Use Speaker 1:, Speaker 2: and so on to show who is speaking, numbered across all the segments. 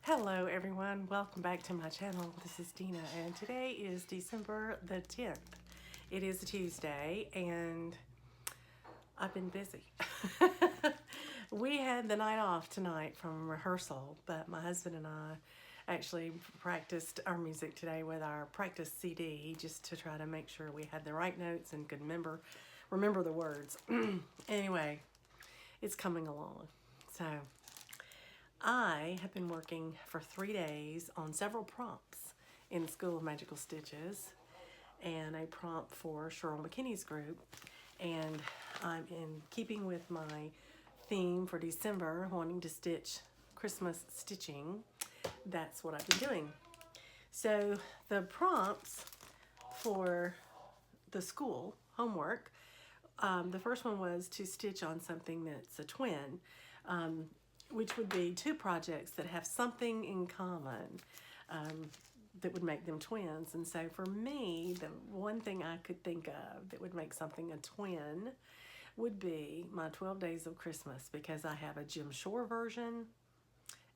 Speaker 1: Hello everyone, welcome back to my channel. This is Dina and today is December the 10th. It is a Tuesday and I've been busy. We had the night off tonight from rehearsal, but my husband and I actually practiced our music today with our practice CD just to try to make sure we had the right notes and could remember the words. Anyway, it's coming along. So I have been working for 3 days on several prompts in the School of Magical Stitches and a prompt for Cheryl McKinney's group. And I'm in keeping with my theme for December, wanting to stitch Christmas stitching. That's what I've been doing. So the prompts for the school homework, the first one was to stitch on something that's a twin. Which would be two projects that have something in common that would make them twins. And so for me, the one thing I could think of that would make something a twin would be my 12 Days of Christmas, because I have a Jim Shore version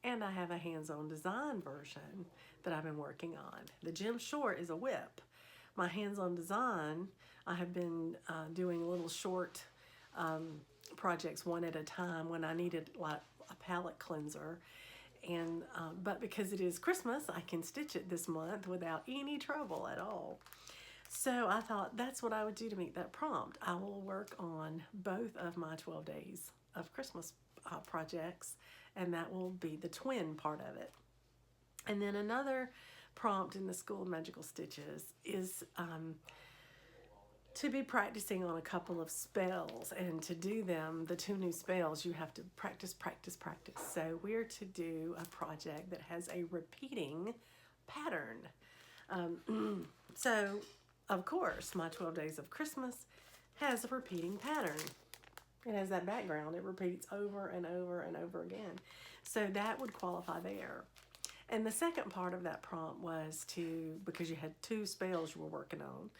Speaker 1: and I have a hands-on design version that I've been working on. The Jim Shore is a whip. My hands-on design, I have been doing little short projects one at a time when I needed like a palette cleanser, and but because it is Christmas, I can stitch it this month without any trouble at all. So I thought that's what I would do to meet that prompt. I will work on both of my 12 Days of Christmas projects, and that will be the twin part of it. And then another prompt in the School of Magical Stitches is to be practicing on a couple of spells, and to do them, the two new spells, you have to practice. So we're to do a project that has a repeating pattern. So of course my 12 Days of Christmas has a repeating pattern. It has that background. It repeats over and over and over again. So that would qualify there. And the second part of that prompt was to, because you had two spells you were working on,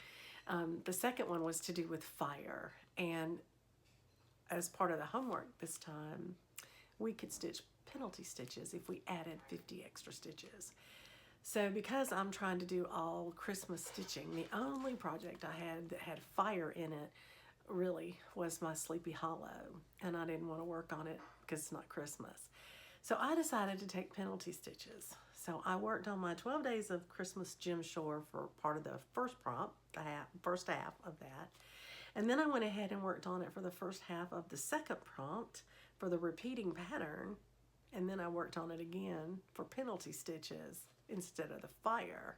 Speaker 1: the second one was to do with fire. And as part of the homework this time, we could stitch penalty stitches if we added 50 extra stitches. So because I'm trying to do all Christmas stitching, the only project I had that had fire in it really was my Sleepy Hollow. And I didn't want to work on it because it's not Christmas. So I decided to take penalty stitches. So I worked on my 12 Days of Christmas Jim Shore for part of the first prompt, the first half of that. And then I went ahead and worked on it for the first half of the second prompt for the repeating pattern. And then I worked on it again for penalty stitches instead of the fire.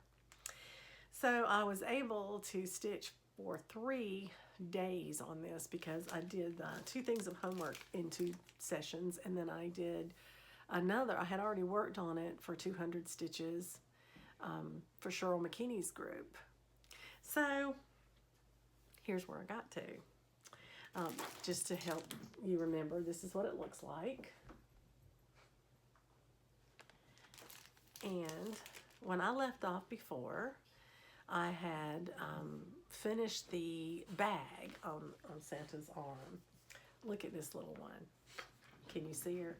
Speaker 1: So I was able to stitch for 3 days on this because I did the 2 things of homework in 2 sessions, and then I did another. I had already worked on it for 200 stitches for Cheryl McKinney's group. So here's where I got to. Just to help you remember, this is what it looks like. And when I left off before, I had finished the bag on Santa's arm. Look at this little one. Can you see her?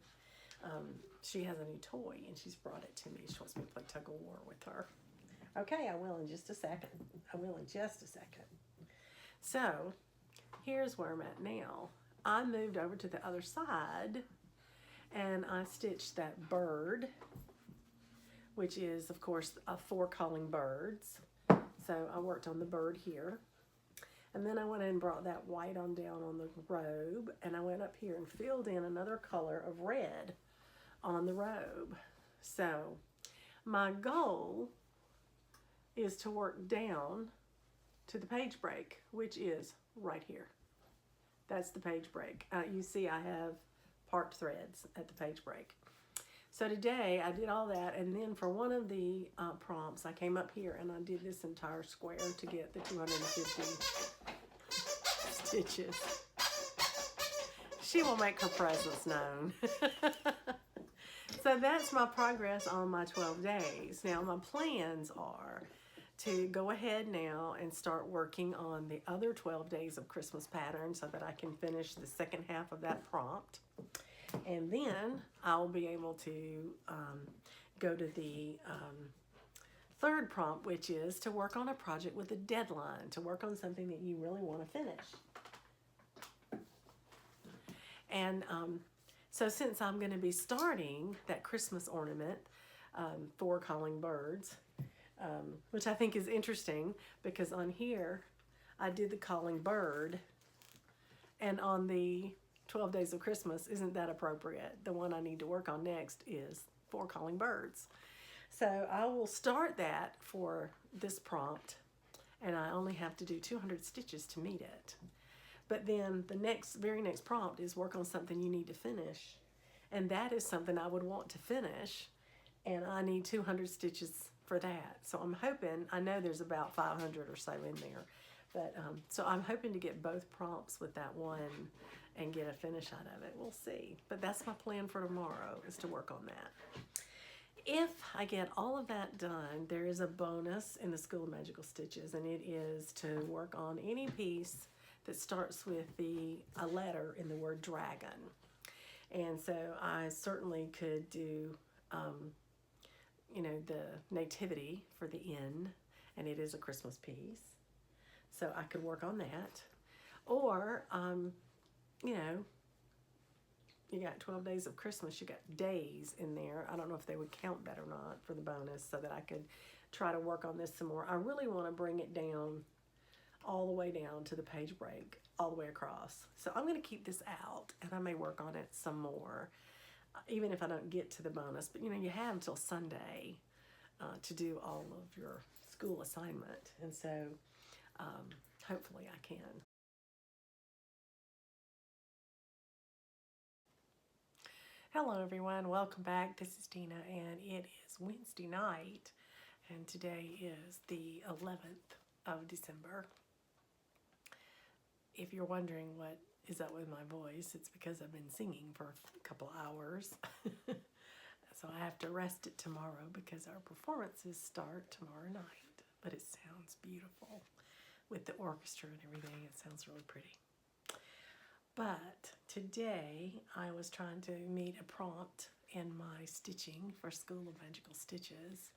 Speaker 1: She has a new toy and she's brought it to me. She wants me to play tug of war with her. Okay, I will in just a second. So here's where I'm at now. I moved over to the other side and I stitched that bird, which is of course 4 calling birds. So I worked on the bird here. And then I went in and brought that white on down on the robe, and I went up here and filled in another color of red on the robe. So my goal is to work down to the page break, which is right here. That's the page break. You see I have part threads at the page break. So today I did all that, and then for one of the prompts I came up here and I did this entire square to get the 250 stitches. She will make her presence known. So that's my progress on my 12 days. Now my plans are to go ahead now and start working on the other 12 Days of Christmas pattern so that I can finish the second half of that prompt. And then I'll be able to go to the third prompt, which is to work on a project with a deadline, to work on something that you really want to finish. And so since I'm going to be starting that Christmas ornament for calling birds, which I think is interesting because on here I did the calling bird, and on the 12 Days of Christmas, isn't that appropriate? The one I need to work on next is for calling birds. So I will start that for this prompt, and I only have to do 200 stitches to meet it. But then the very next prompt is work on something you need to finish. And that is something I would want to finish, and I need 200 stitches for that. So I'm hoping, I know there's about 500 or so in there, but so I'm hoping to get both prompts with that one and get a finish out of it. We'll see. But that's my plan for tomorrow, is to work on that. If I get all of that done, there is a bonus in the School of Magical Stitches, and it is to work on any piece that starts with a letter in the word dragon. And so I certainly could do, the nativity for the inn, and it is a Christmas piece. So I could work on that. Or, you got 12 days of Christmas, you got days in there. I don't know if they would count that or not for the bonus, so that I could try to work on this some more. I really want to bring it down, all the way down to the page break, all the way across. So I'm going to keep this out, and I may work on it some more, even if I don't get to the bonus. But you have until Sunday to do all of your school assignment, and so hopefully I can. Hello everyone, welcome back. This is Dina, and it is Wednesday night, and today is the 11th of December. If you're wondering what is up with my voice, it's because I've been singing for a couple hours. So I have to rest it tomorrow because our performances start tomorrow night. But it sounds beautiful with the orchestra and everything. It sounds really pretty. But today I was trying to meet a prompt in my stitching for School of Magical Stitches.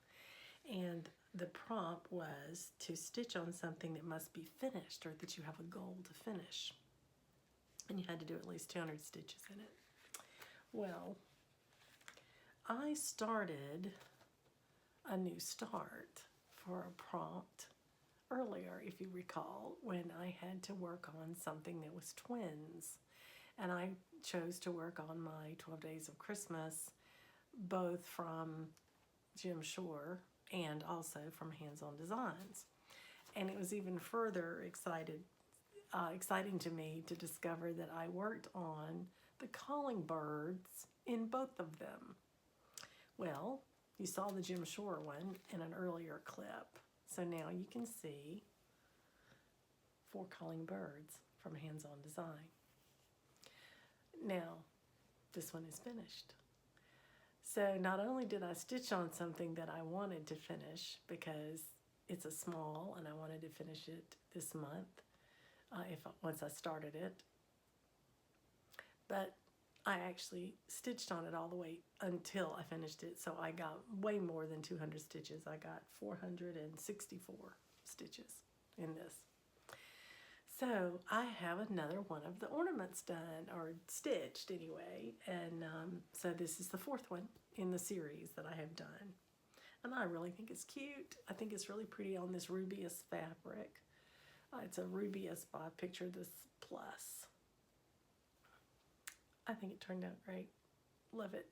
Speaker 1: And the prompt was to stitch on something that must be finished, or that you have a goal to finish. And you had to do at least 200 stitches in it. Well, I started a new start for a prompt earlier, if you recall, when I had to work on something that was twins. And I chose to work on my 12 Days of Christmas, both from Jim Shore and also from Hands-On Designs. And it was even further exciting to me to discover that I worked on the calling birds in both of them. Well, you saw the Jim Shore one in an earlier clip. So now you can see 4 calling birds from Hands-On Design. Now, this one is finished. So not only did I stitch on something that I wanted to finish, because it's a small and I wanted to finish it this month, once I started it, but I actually stitched on it all the way until I finished it. So I got way more than 200 stitches. I got 464 stitches in this. So I have another one of the ornaments done, or stitched anyway. And so this is the 4th one in the series that I have done. And I really think it's cute. I think it's really pretty on this Rubius fabric. It's a Rubius by Picture This Plus. I think it turned out great. Love it.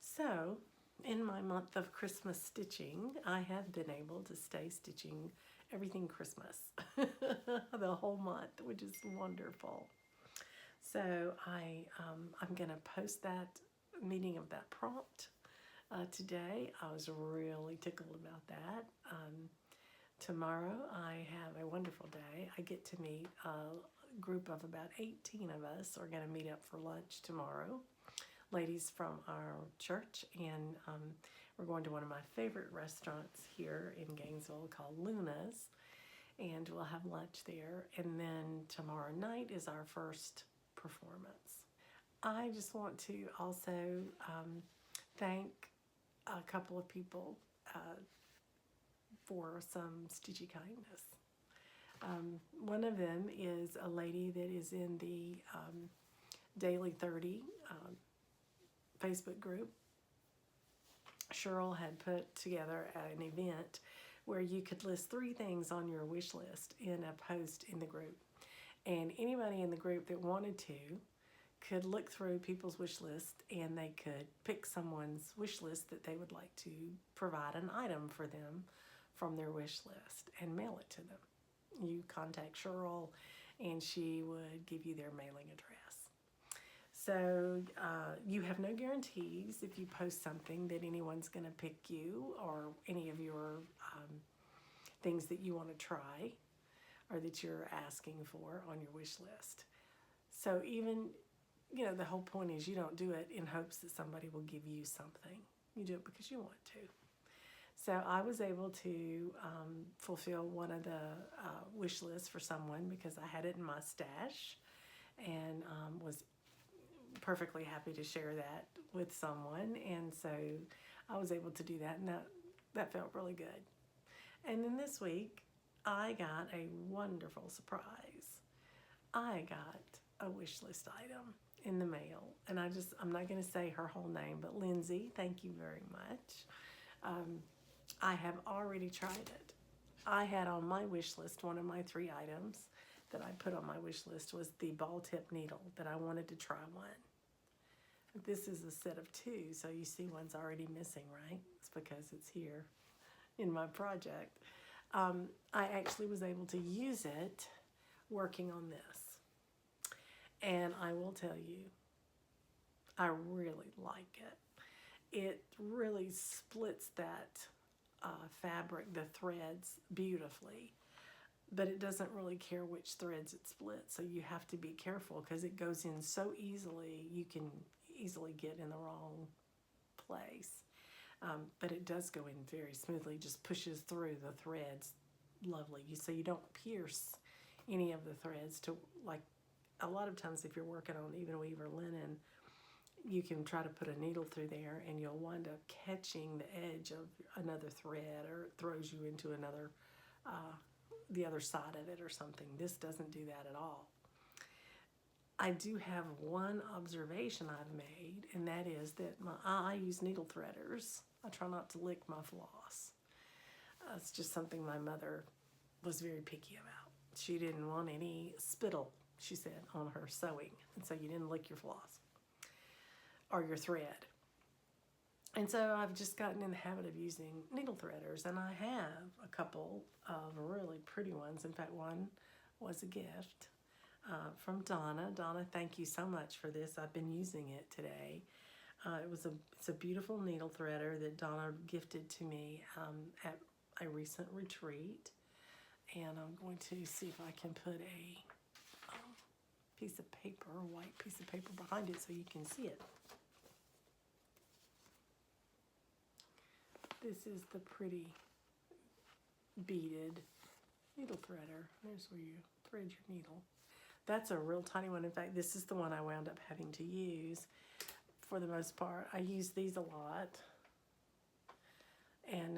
Speaker 1: So, in my month of Christmas stitching, I have been able to stay stitching everything Christmas the whole month, which is wonderful. So I'm going to post that meeting of that prompt today. I was really tickled about that. Tomorrow I have a wonderful day. I get to meet a group of about 18 of us. Are going to meet up for lunch tomorrow. Ladies from our church, and we're going to one of my favorite restaurants here in Gainesville called Luna's, and we'll have lunch there. And then tomorrow night is our first performance. I just want to also thank a couple of people for some stitchy kindness. One of them is a lady that is in the Daily 30 Facebook group. Cheryl had put together an event where you could list 3 things on your wish list in a post in the group. And anybody in the group that wanted to could look through people's wish list, and they could pick someone's wish list that they would like to provide an item for them from their wish list and mail it to them. You contact Cheryl and she would give you their mailing address. So you have no guarantees if you post something that anyone's going to pick you or any of your things that you want to try or that you're asking for on your wish list. So even, you know, the whole point is you don't do it in hopes that somebody will give you something. You do it because you want to. So I was able to fulfill one of the wish lists for someone because I had it in my stash, and was perfectly happy to share that with someone. And so I was able to do that, and that felt really good. And then this week, I got a wonderful surprise. I got a wish list item in the mail, and I'm not going to say her whole name, but Lindsay, thank you very much. I have already tried it. I had on my wish list, one of my 3 items that I put on my wish list was the ball tip needle, that I wanted to try one. This is a set of 2, so you see one's already missing, right? It's because it's here in my project. I actually was able to use it working on this. And I will tell you, I really like it. It really splits that fabric, the threads, beautifully. But it doesn't really care which threads it splits, so you have to be careful because it goes in so easily, you can easily get in the wrong place. But it does go in very smoothly, just pushes through the threads lovely. So you don't pierce any of the threads to, like a lot of times if you're working on even weave or linen, you can try to put a needle through there and you'll wind up catching the edge of another thread, or it throws you into another, the other side of it or something. This doesn't do that at all. I do have one observation I've made, and that is that I use needle threaders. I try not to lick my floss. It's just something my mother was very picky about. She didn't want any spittle, she said, on her sewing, and so you didn't lick your floss or your thread. And so I've just gotten in the habit of using needle threaders, and I have a couple of really pretty ones. In fact, one was a gift from Donna. Donna, thank you so much for this. I've been using it today. It's a beautiful needle threader that Donna gifted to me at a recent retreat, and I'm going to see if I can put a piece of paper, a white piece of paper behind it so you can see it. This is the pretty beaded needle threader. There's where you thread your needle. That's a real tiny one. In fact, this is the one I wound up having to use for the most part. I use these a lot, and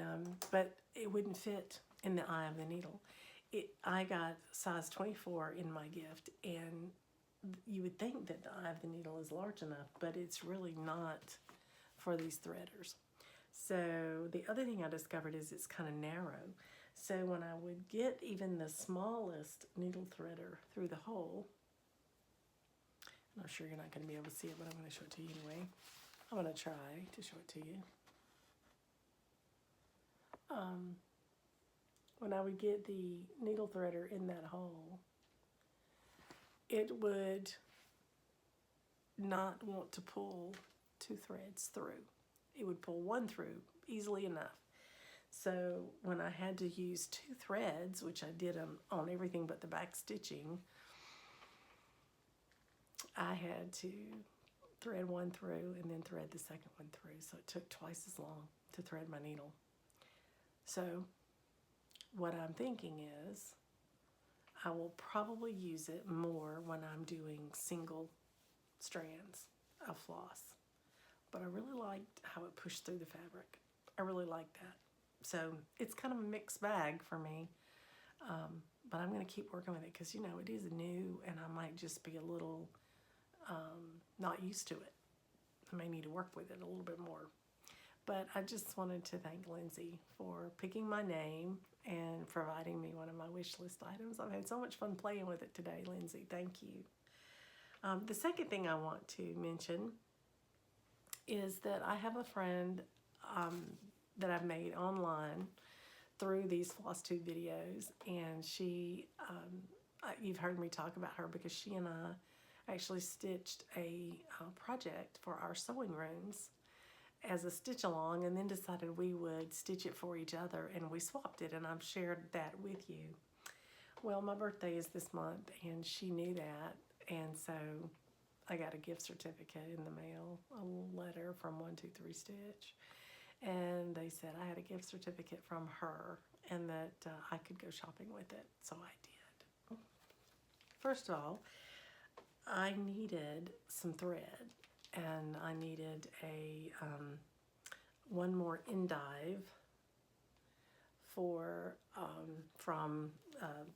Speaker 1: but it wouldn't fit in the eye of the needle. I got size 24 in my gift, and you would think that the eye of the needle is large enough, but it's really not for these threaders. So the other thing I discovered is it's kind of narrow. So when I would get even the smallest needle threader through the hole, and I'm sure you're not going to be able to see it, but I'm going to show it to you anyway. I'm going to try to show it to you. When I would get the needle threader in that hole, it would not want to pull 2 threads through. It would pull 1 through easily enough. So when I had to use 2 threads, which I did on everything but the back stitching, I had to thread 1 through and then thread the second one through. So it took twice as long to thread my needle. So what I'm thinking is I will probably use it more when I'm doing single strands of floss. but I really liked how it pushed through the fabric. I really like that. So it's kind of a mixed bag for me, but I'm going to keep working with it because, you know, it is new and I might just be a little not used to it. I may need to work with it a little bit more. But I just wanted to thank Lindsay for picking my name and providing me one of my wish list items. I've had so much fun playing with it today, Lindsay. Thank you. The second thing I want to mention is that I have a friend that I've made online through these floss tube videos, and she, you've heard me talk about her because she and I actually stitched a project for our sewing rooms as a stitch along, and then decided we would stitch it for each other, and we swapped it, and I've shared that with you. Well, my birthday is this month, and she knew that, and so I got a gift certificate in the mail, a letter from 123 Stitch, and they said I had a gift certificate from her and that I could go shopping with it, so I did. First of all, I needed some thread, and I needed a one more endive for from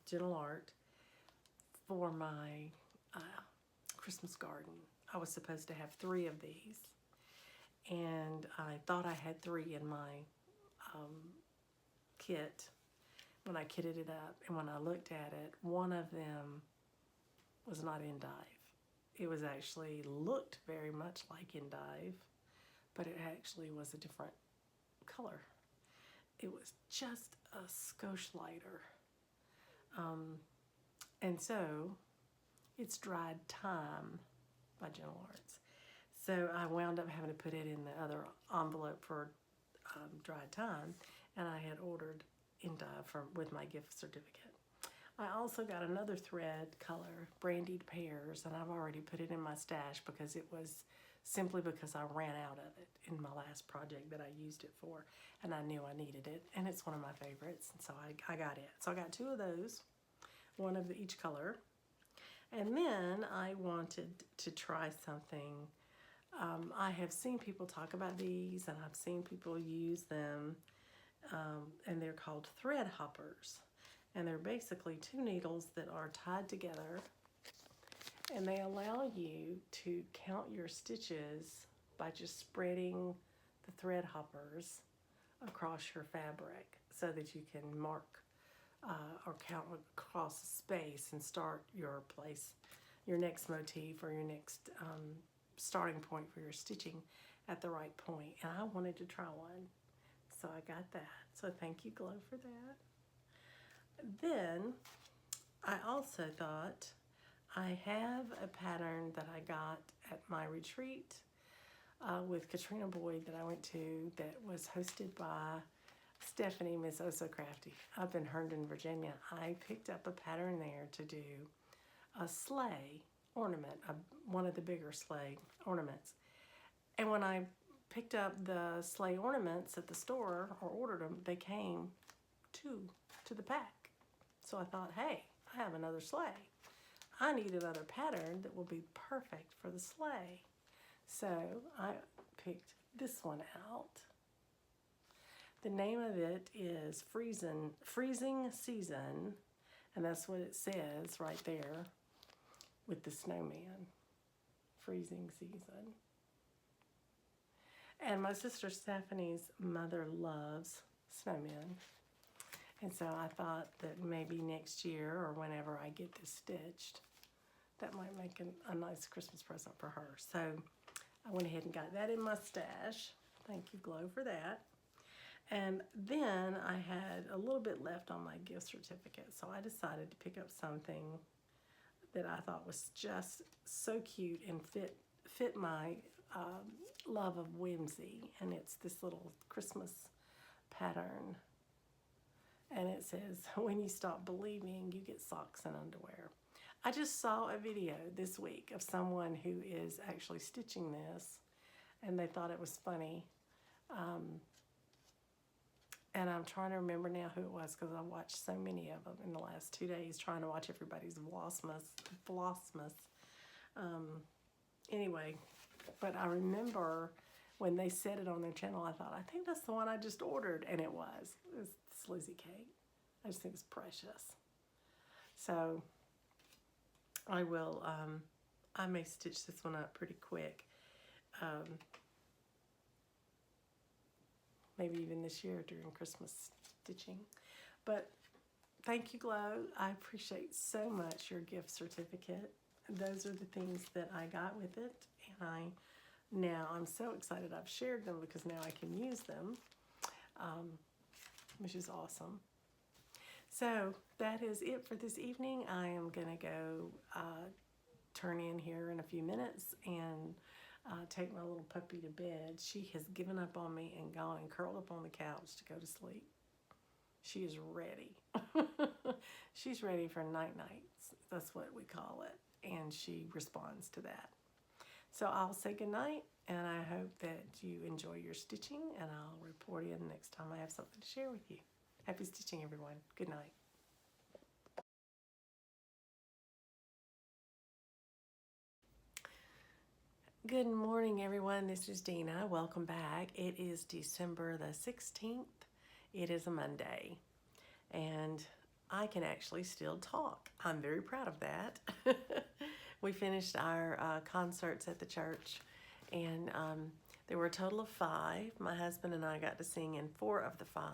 Speaker 1: Gentle Art for my Christmas garden. I was supposed to have 3 of these, and I thought I had 3 in my kit when I kitted it up, and when I looked at it, one of them was not endive. It was actually looked very much like endive, but it actually was a different color. It was just a skosh lighter. And so it's Dried Time by Gentle Arts. So I wound up having to put it in the other envelope for Dried Time, and I had ordered endive with my gift certificate. I also got another thread color, Brandied Pears, and I've already put it in my stash because it was simply because I ran out of it in my last project that I used it for, and I knew I needed it, and it's one of my favorites, and so I got it. So I got 2 of those, one of each color, and then I wanted to try something. I have seen people talk about these, and I've seen people use them, and they're called thread hoppers. And they're basically 2 needles that are tied together, and they allow you to count your stitches by just spreading the thread hoppers across your fabric so that you can mark or count across the space and start your next motif or your next starting point for your stitching at the right point. And I wanted to try one, so I got that. So thank you, Glow, for that. Then I also thought I have a pattern that I got at my retreat with Katrina Boyd that I went to, that was hosted by Stephanie, Miss Oh So Crafty, up in Herndon, Virginia. I picked up a pattern there to do a sleigh ornament, one of the bigger sleigh ornaments. And when I picked up the sleigh ornaments at the store or ordered them, they came 2 to the pack. So I thought, hey, I have another sleigh. I need another pattern that will be perfect for the sleigh. So I picked this one out. The name of it is Freezing Season, and that's what it says right there with the snowman. Freezing Season. And my sister Stephanie's mother loves snowmen. And so I thought that maybe next year or whenever I get this stitched, that might make a nice Christmas present for her. So I went ahead and got that in my stash. Thank you, Glow, for that. And then I had a little bit left on my gift certificate, so I decided to pick up something that I thought was just so cute and fit my love of whimsy. And it's this little Christmas pattern. And it says, when you stop believing, you get socks and underwear. I just saw a video this week of someone who is actually stitching this, and they thought it was funny. And I'm trying to remember now who it was because I watched so many of them in the last 2 days, trying to watch everybody's Vlogmas. Anyway, but I remember when they said it on their channel, I thought, I think that's the one I just ordered. And it was. It was this Lizzie cake. I just think it's precious. So I will, I may stitch this one up pretty quick. Maybe even this year during Christmas stitching. But thank you, Glow. I appreciate so much your gift certificate. Those are the things that I got with it. And I'm so excited I've shared them because now I can use them, which is awesome. So that is it for this evening. I am going to go turn in here in a few minutes and take my little puppy to bed. She has given up on me and gone and curled up on the couch to go to sleep. She is ready. She's ready for night-nights. That's what we call it. And she responds to that. So I'll say goodnight, and I hope that you enjoy your stitching, and I'll report in next time I have something to share with you. Happy stitching, everyone. Good night. Good morning, everyone. This is Dina. Welcome back. It is December the 16th. It is a Monday, and I can actually still talk. I'm very proud of that. We finished our concerts at the church, and there were a total of 5. My husband and I got to sing in 4 of the 5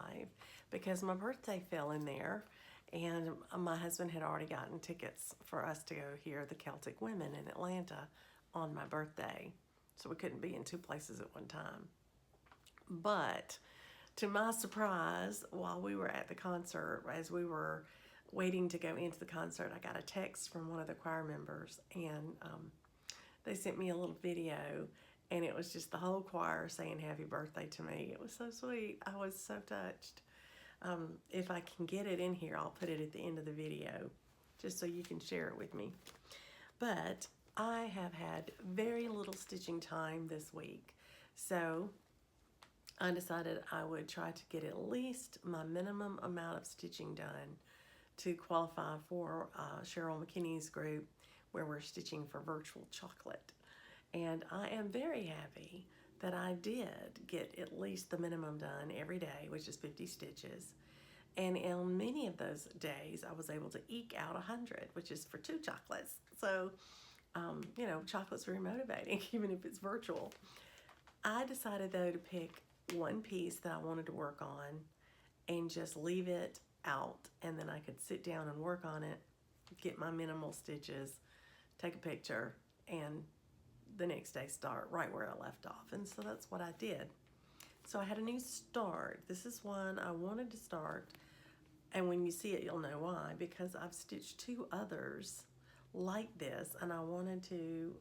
Speaker 1: because my birthday fell in there, and my husband had already gotten tickets for us to go hear the Celtic Women in Atlanta on my birthday, so we couldn't be in 2 places at one time. But to my surprise, while we were at the concert, as we were waiting to go into the concert, I got a text from one of the choir members, and they sent me a little video, and it was just the whole choir saying happy birthday to me. It was so sweet. I was so touched. If I can get it in here, I'll put it at the end of the video just so you can share it with me. But I have had very little stitching time this week, so I decided I would try to get at least my minimum amount of stitching done to qualify for Cheryl McKinney's group where we're stitching for virtual chocolate. And I am very happy that I did get at least the minimum done every day, which is 50 stitches. And on many of those days, I was able to eke out 100, which is for 2 chocolates. So, you know, chocolate's very motivating, even if it's virtual. I decided, though, to pick one piece that I wanted to work on and just leave it out, and then I could sit down and work on it, get my minimal stitches, take a picture, and the next day start right where I left off. And so that's what I did. So I had a new start. This is one I wanted to start, and when you see it, you'll know why, because I've stitched 2 others like this, and I wanted to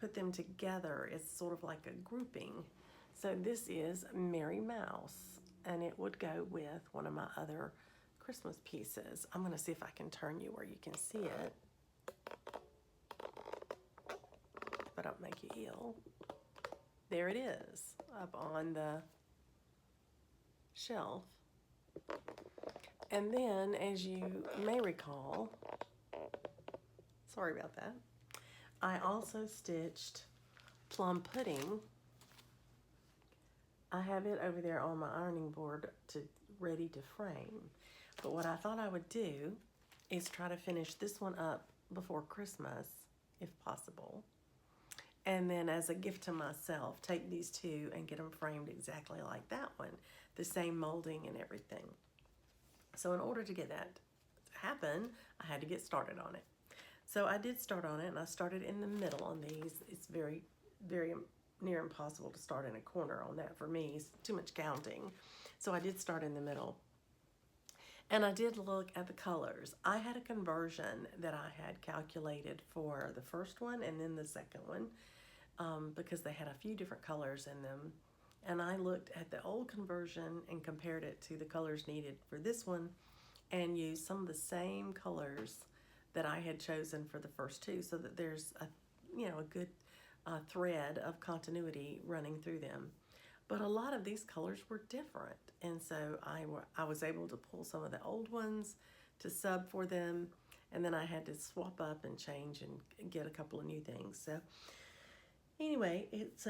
Speaker 1: put them together as sort of like a grouping. So this is Mary Mouse, and it would go with one of my other Christmas pieces. I'm gonna see if I can turn you where you can see it, if I don't make you ill. There it is, up on the shelf. And then, as you may recall, sorry about that, I also stitched Plum Pudding. I have it over there on my ironing board ready to frame. But what I thought I would do is try to finish this one up before Christmas, if possible. And then as a gift to myself, take these 2 and get them framed exactly like that one. The same molding and everything. So in order to get that to happen, I had to get started on it. So I did start on it, and I started in the middle on these. It's very, very near impossible to start in a corner on that for me. It's too much counting. So I did start in the middle. And I did look at the colors. I had a conversion that I had calculated for the first one and then the second one, because they had a few different colors in them. And I looked at the old conversion and compared it to the colors needed for this one and used some of the same colors that I had chosen for the first 2, so that there's a good thread of continuity running through them. But a lot of these colors were different, and so I was able to pull some of the old ones to sub for them, and then I had to swap up and change and get a couple of new things. So anyway, it's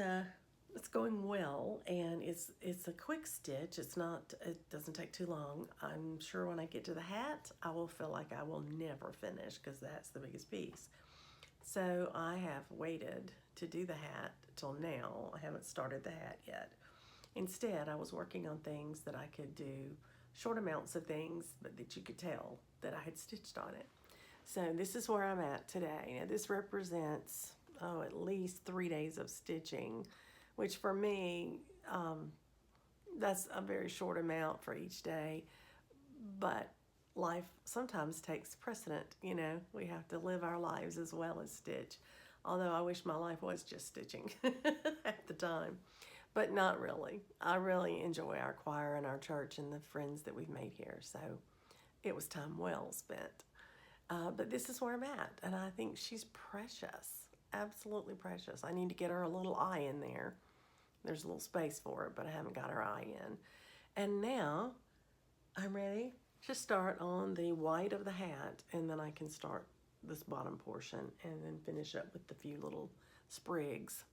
Speaker 1: it's going well, and it's a quick stitch. It doesn't take too long. I'm sure when I get to the hat, I will feel like I will never finish because that's the biggest piece. So I have waited to do the hat till now. I haven't started the hat yet. Instead, I was working on things that I could do, short amounts of things, but that you could tell that I had stitched on it. So this is where I'm at today. Now this represents, at least 3 days of stitching, which for me, that's a very short amount for each day. But life sometimes takes precedent, we have to live our lives as well as stitch. Although I wish my life was just stitching at the time, but not really. I really enjoy our choir and our church and the friends that we've made here. So it was time well spent. But this is where I'm at, and I think she's precious, absolutely precious. I need to get her a little eye in there. There's a little space for it, but I haven't got her eye in. And now I'm ready to start on the white of the hat, and then I can start this bottom portion and then finish up with the few little sprigs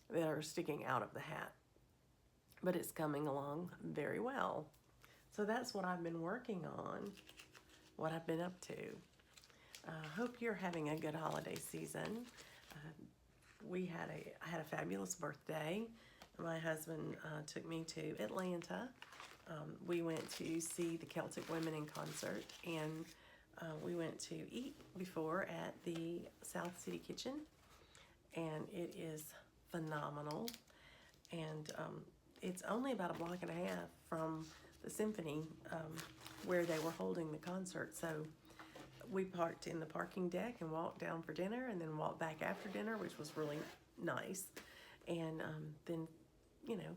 Speaker 1: that are sticking out of the hat. But it's coming along very well. So that's what I've been working on, what I've been up to. I hope you're having a good holiday season. I had a fabulous birthday. My husband took me to Atlanta. We went to see the Celtic Women in concert, and we went to eat before at the South City Kitchen, and it is phenomenal. And it's only about a block and a half from the symphony where they were holding the concert. So we parked in the parking deck and walked down for dinner, and then walked back after dinner, which was really nice. And then,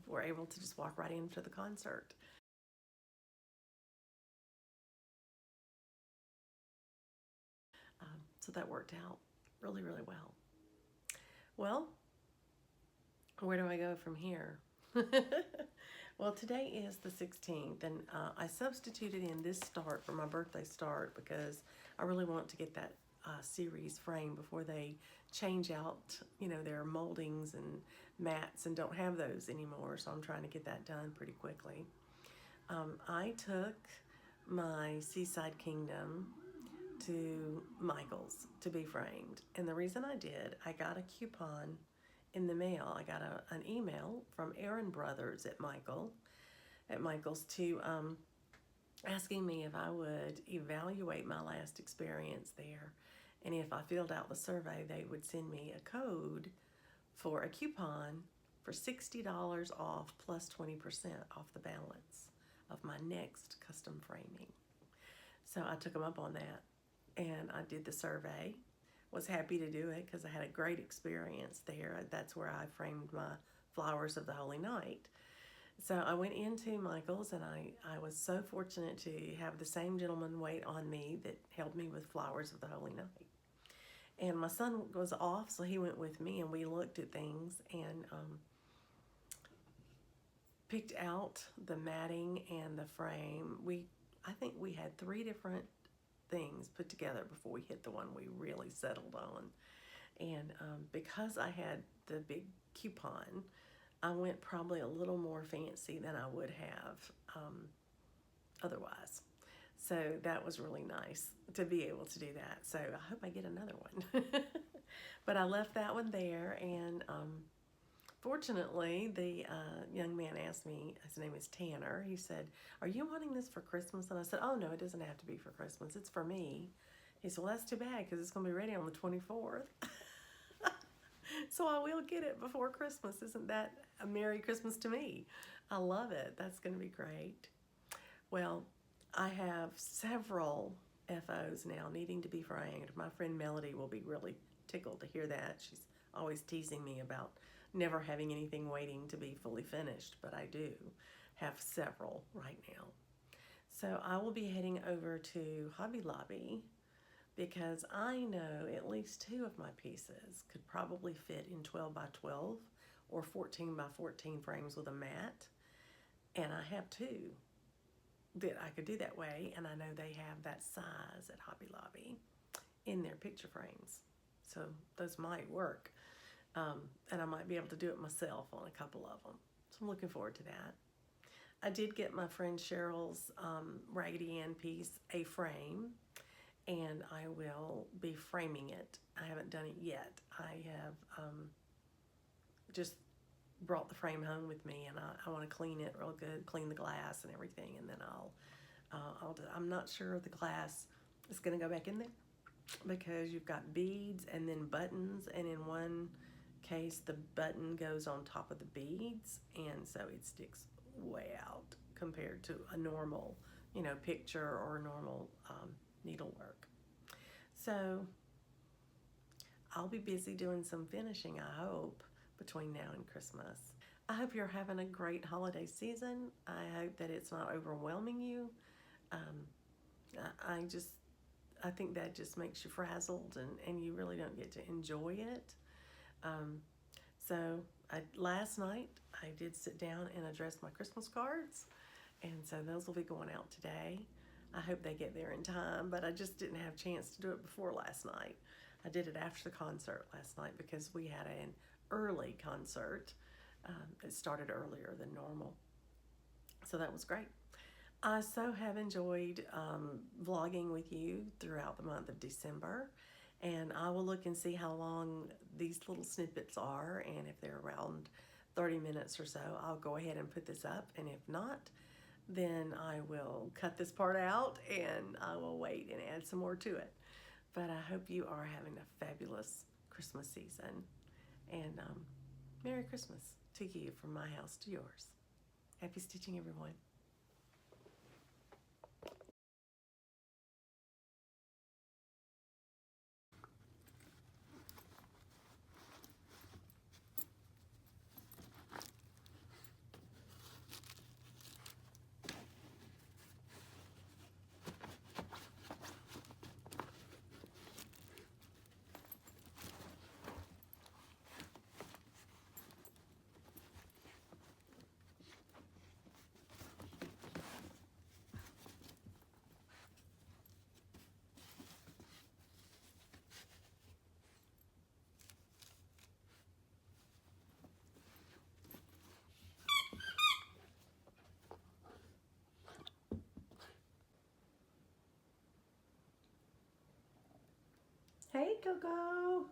Speaker 1: we're able to just walk right into the concert. So that worked out really, really well. Well, where do I go from here? Well, today is the 16th, and I substituted in this start for my birthday start because I really want to get that series frame before they change out, their moldings and mats and don't have those anymore. So I'm trying to get that done pretty quickly. I took my Seaside Kingdom to Michael's to be framed. And the reason I did, I got a coupon in the mail. I got an email from Aaron Brothers at Michael's to asking me if I would evaluate my last experience there. And if I filled out the survey, they would send me a code for a coupon for $60 off plus 20% off the balance of my next custom framing. So I took them up on that, and I did the survey. Was happy to do it because I had a great experience there. That's where I framed my Flowers of the Holy Night. So I went into Michael's, and I was so fortunate to have the same gentleman wait on me that helped me with Flowers of the Holy Night. And my son was off, so he went with me, and we looked at things and picked out the matting and the frame. I think we had 3 different things put together before we hit the one we really settled on. And because I had the big coupon, I went probably a little more fancy than I would have otherwise. So that was really nice to be able to do that. So I hope I get another one. But I left that one there, and fortunately, the young man asked me, his name is Tanner, he said, "Are you wanting this for Christmas?" And I said, "Oh, no, it doesn't have to be for Christmas. It's for me." He said, "Well, that's too bad because it's going to be ready on the 24th. So I will get it before Christmas. Isn't that a Merry Christmas to me? I love it. That's going to be great. Well, I have several FOs now needing to be framed. My friend Melody will be really tickled to hear that. She's always teasing me about never having anything waiting to be fully finished, but I do have several right now. So I will be heading over to Hobby Lobby because I know at least 2 of my pieces could probably fit in 12 by 12 or 14 by 14 frames with a mat. And I have 2 that I could do that way, and I know they have that size at Hobby Lobby in their picture frames. So those might work. And I might be able to do it myself on a couple of them. So I'm looking forward to that. I did get my friend Cheryl's Raggedy Ann piece a frame, and I will be framing it. I haven't done it yet. I have just brought the frame home with me, and I want to clean it real good, clean the glass and everything, and then I'll do. I'm not sure if the glass is going to go back in there because you've got beads and then buttons, and in one case the button goes on top of the beads, and so it sticks way out compared to a normal, picture or normal needlework. So I'll be busy doing some finishing, I hope, between now and Christmas. I hope you're having a great holiday season. I hope that it's not overwhelming you. I think that just makes you frazzled, and you really don't get to enjoy it. So last night I did sit down and address my Christmas cards, and so those will be going out today. I hope they get there in time, but I just didn't have a chance to do it before last night. I did it after the concert last night because we had an early concert. It started earlier than normal, so that was great. I so have enjoyed vlogging with you throughout the month of December, and I will look and see how long these little snippets are, and if they're around 30 minutes or so, I'll go ahead and put this up, and if not, then I will cut this part out and I will wait and add some more to it. But I hope you are having a fabulous Christmas season, and Merry Christmas to you from my house to yours. Happy stitching, everyone. Hey, Coco.